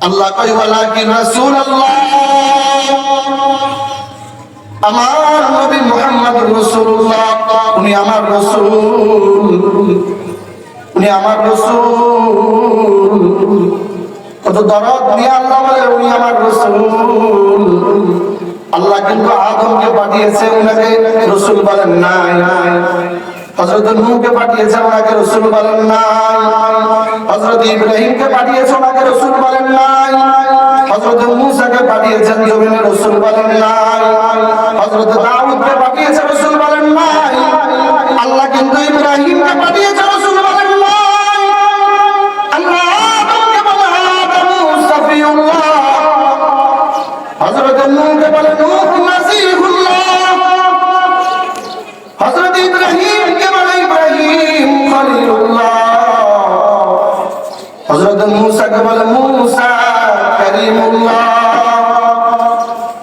আল্লাহ কয় ওয়ালাকিন রাসূলুল্লাহ, আমার নবী মুহাম্মদুর রাসূলুল্লাহ, উনি আমার রাসূল, উনি আমার রাসূল। কত দরদ নিয়ে আল্লাহ বলে উনি আমার রাসূল। আল্লাহ কিন্তু আদমকে পাঠিয়েছে, উনাকে রাসূল বলেন নাই। হযরত নূহকে পাঠিয়েছে, ওনাকে রাসূল বলেন নাই। হযরত ইব্রাহিমকে পাঠিয়েছে, ওনাকে রাসূল বলেন নাই। হযরত মূসাকে পাঠিয়েছেন, জমিনে রাসূল বলেন নাই। হযরত দাউদকে পাঠিয়েছে, রাসূল বলেন নাই। আল্লাহ কিন্তু ইব্রাহিমকে পাঠিয়েছে, রাসূল বলেন নাই। আল্লাহ আদমকে বলে আদম সফিউল্লাহ, হযরত নূহকে বলে নূহ নাসিহুল্লাহ, হযরত ইব্রাহিমকে বলে ইব্রাহিম খলিলুল্লাহ, হযরত মূসাকে বলে মূসা কালিমুল্লাহ,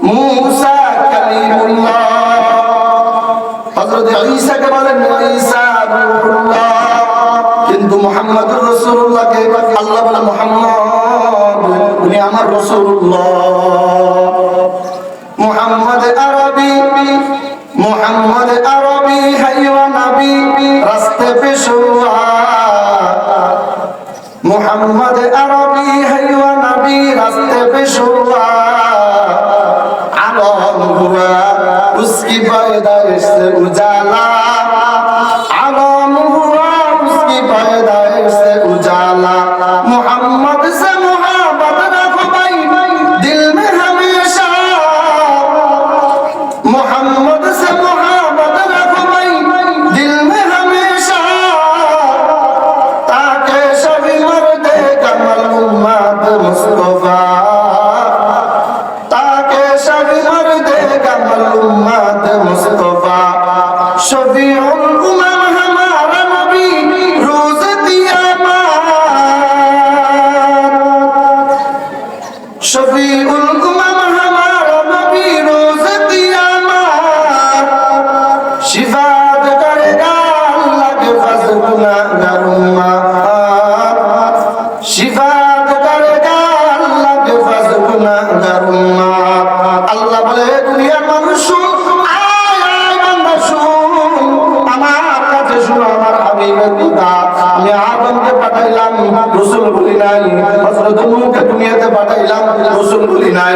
মূসা কালিমুল্লাহ, হযরত ঈসাকে বলেন ঈসা রূহুল্লাহ। কিন্তু মুহাম্মদুর রাসূলুল্লাহকে আল্লাহ বলে মুহাম্মদ, উনি আমার রাসূলুল্লাহ। মুহাম্মদ আরবি, মুহাম্মদ আরবি হাইওয়া নবী রাস্তে পেশোয়া, मुहम्मद अरबी हयवा नबी रास्ते पे शुआ, आलम हुआ उसकी पैदाइश से उजाला, आलम हुआ उसकी पैदाइश से उजाला। मुहम्मद से मुहब्बत रखो भाई दिल में हमेशा, मुहम्मद से मुहब्बत रखो भाई दिल में हमेशा, ताकि सभी मर्दे कमल उम्मत मुस्तफा, ताकि सभी मर्दे कमल उम्मत मुस्तफा। शफीउल उम्म हमारा नबी रोज क़यामत, शफीउल उम्म हमारा नबी रोज क़यामत, शिफात करेगा अल्लाह के फज़ल गुनाहगार उम्मत, शिफात करेगा अल्लाह के फज़ल गुनाहगार उम्मत। আল্লাহ বলে দুনিয়ার মানুষ শুন, আয় আয় বান্দা শুন, আমার কাছে শুন আমার হাবিবের কথা। আমি আদমকে পাঠাইলাম, রাসূল বলি নাই। হযরত নূহকে দুনিয়াতে পাঠাইলাম, রাসূল বলি নাই।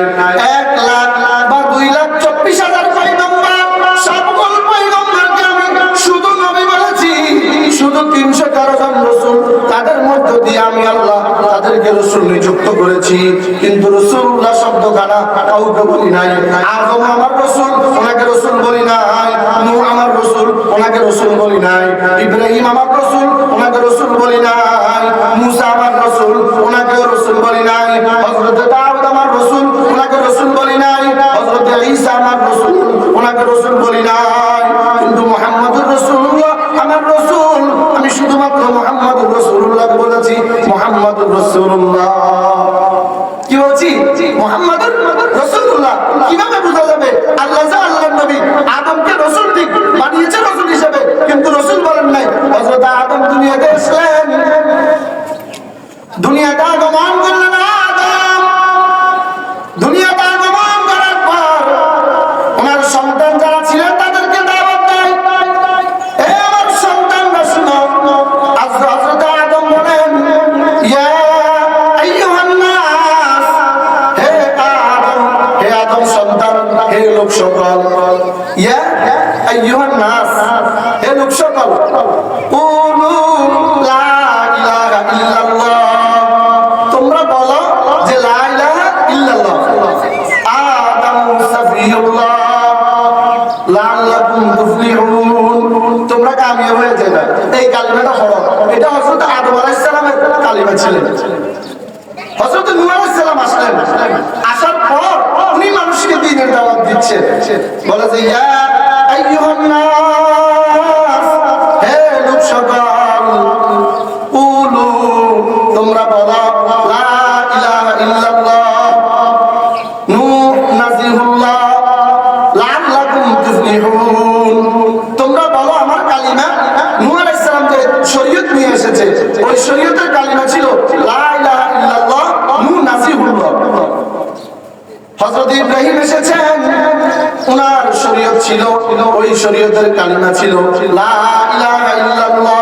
1,00,000 বা 2,24,000 পয়গম্বর, সকল পয়গম্বরকে আমি শুধু নবী বলেছি, শুধু 313 জন রাসূল, তাদের মধ্য দিয়ে আমি আল্লাহ তাদেরকে রাসূল নিযুক্ত করেছি। কিন্তু রাসূলুল্লাহ শব্দখানা কাউকে বলি নাই। আদম আমার রাসূল, ওনাকে রাসূল বলি নাই। নূহ আমার রাসূল, ওনাকে রাসূল বলি নাই। ইব্রাহিম আমার রাসূল, ওনাকে রাসূল বলি নাই। মূসা আমার রাসূল, ওনাকে রাসূল বলি নাই। হযরত দাউদ আমার রাসূল, ওনাকে রাসূল বলি নাই। হযরত ঈসা আমার রাসূল, ওনাকে রাসূল বলি নাই। কিন্তু মুহাম্মদুর রাসূলুল্লাহ আমার রাসূল, আমি শুধুমাত্র মুহাম্মদুর রাসূলুল্লাহকে বলেছি মুহাম্মদুর রাসূলুল্লাহ। কি বলছি? মুহাম্মদুর রাসূলুল্লাহ। কিভাবে বোঝা যাবে আল্লাহ যে আল্লাহর নবী আদমকে রাসূল ঠিক বানিয়েছে রাসূল হিসেবে, কিন্তু রাসূল বলেন নাই। হযরত আদম দুনিয়াতে আসলেন, দুনিয়াতে আগমন করলেন। আদম দুনিয়াতে আগমন করার পর ওনার সন্তান যারা ছিলেন তাদেরকে দাওয়াত দেয়, এ আমার সন্তানরা শুনো। হযরত আদম বলেন ইয়া আইয়ুহান নাস, হে আদম, হে আদম সন্তান, হে লোক সকল, ইয়া আইয়ুহান নাস, হে লোক সকল, কুলু লা ইলাহা ইল্লাল্লাহ, তোমরা বলো যে লা ইলাহা ইল্লাল্লাহ। আদম সফিউল্লাহ লাআল্লাকুম তুফলিহুন, তোমরা কামিয়াব হয়ে যাবে। এই কালিমাটা পড়ো, এটা হযরত আদম আলাইহিস সালামের কালিমা ছিল। হযরত নূহ আলাইহিস সালাম আসলেন, আসার পর উনি মানুষকে দ্বীনের দাওয়াত দিচ্ছেন। বলে যে ইয়া আইয়ুহান নাস, হে লোক সকল, কুলু তোমরা বলো লা ইলাহা ইল্লাল্লাহ, নূহ নাজিহুল্লাহ লাআল্লাকুম তুফলিহুন, তোমরা বলো আমার কালিমা। নূহ আলাইহিস সালাম যে শরীয়ত নিয়ে এসেছে, ওই শরীয়তের কালিমা ছিল লা ইলাহা ইল্লাল্লাহ, নূহ নাজিহুল্লাহ। এসেছেন, ওনার শরীয়ত ছিল, ওই শরীয়তের কালিমা ছিল লা ইলাহা ইল্লাল্লাহ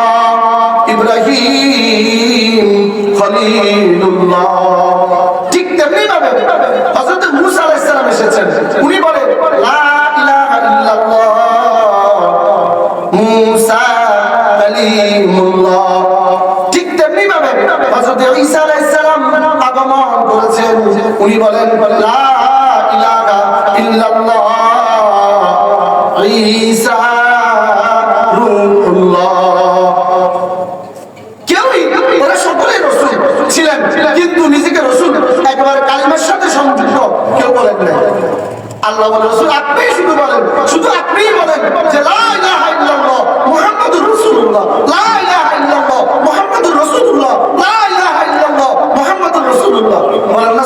ইব্রাহিম খলিলুল্লাহ। ঠিক তেমনি ভাবে হযরত মূসা আলাইহিস সালাম এসেছেন, উনি বলেন লা ইলাহা ইল্লাল্লাহ মূসা কালিমুল্লাহ। ঠিক তেমনি ভাবে হযরত ঈসা আলাইহিস সালাম আগমন করেছেন, উনি বলেন লা ইলাহা ইল্লাল্লাহ ঈসা রূহুল্লাহ। কেউই, ওরা সকলেই রাসূল ছিলেন, কিন্তু নিজেকে রাসূল একবার কালিমার সাথে সংযুক্ত কেউ বলেন না। আল্লাহ বলে রাসূল আপনিই শুধু বলেন, শুধু আপনিই বলেন যে লা ইলাহা ইল্লাল্লাহ মুহাম্মাদুর রাসূলুল্লাহ, লা ইলাহা ইল্লাল্লাহ মুহাম্মাদুর রাসূলুল্লাহ, লা ইলাহা ইল্লাল্লাহ মুহাম্মাদুর রাসূলুল্লাহ। বলেন না